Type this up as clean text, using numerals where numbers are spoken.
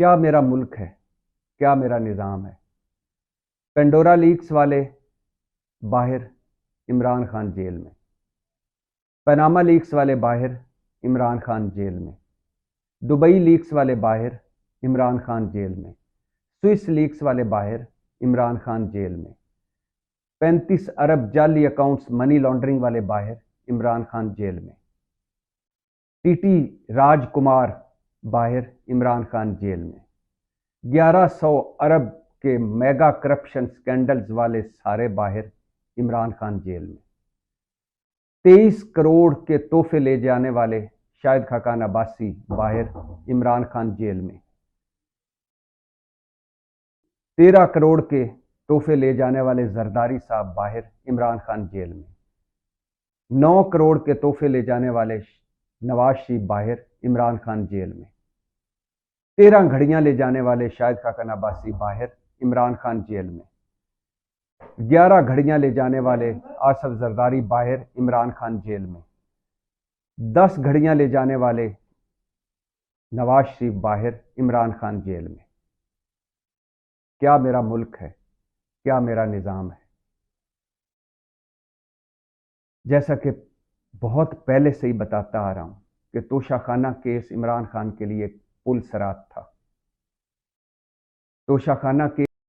کیا میرا ملک ہے، کیا میرا نظام ہے۔ پینڈورا لیکس والے باہر، عمران خان جیل میں۔ پاناما لیکس والے باہر، عمران خان جیل میں۔ دبئی لیکس والے باہر، عمران خان جیل میں۔ سوئس لیکس والے باہر، عمران خان جیل میں۔ 35 ارب جعلی اکاؤنٹس منی لانڈرنگ والے باہر، عمران خان جیل میں۔ ٹی ٹی راج کمار باہر، عمران خان جیل میں۔ 1100 ارب کے میگا کرپشن سکینڈلز والے سارے باہر، عمران خان جیل میں۔ 23 کروڑ کے تحفے لے جانے والے شاہد خاقان عباسی باہر، عمران خان جیل میں۔ 13 کروڑ کے تحفے لے جانے والے زرداری صاحب باہر، عمران خان جیل میں۔ 9 کروڑ کے تحفے لے جانے والے نواز شریف باہر، عمران خان جیل میں۔ 13 گھڑیاں لے جانے والے شاہد خاقان عباسی باہر، عمران خان جیل میں۔ 11 گھڑیاں لے جانے والے آصف زرداری باہر، عمران خان جیل میں۔ 10 گھڑیاں لے جانے والے نواز شریف باہر، عمران خان جیل میں۔ کیا میرا ملک ہے، کیا میرا نظام ہے۔ جیسا کہ بہت پہلے سے ہی بتاتا آ رہا ہوں کہ توشہ خانہ کیس عمران خان کے لیے پل صراط تھا۔ توشہ خانہ کیس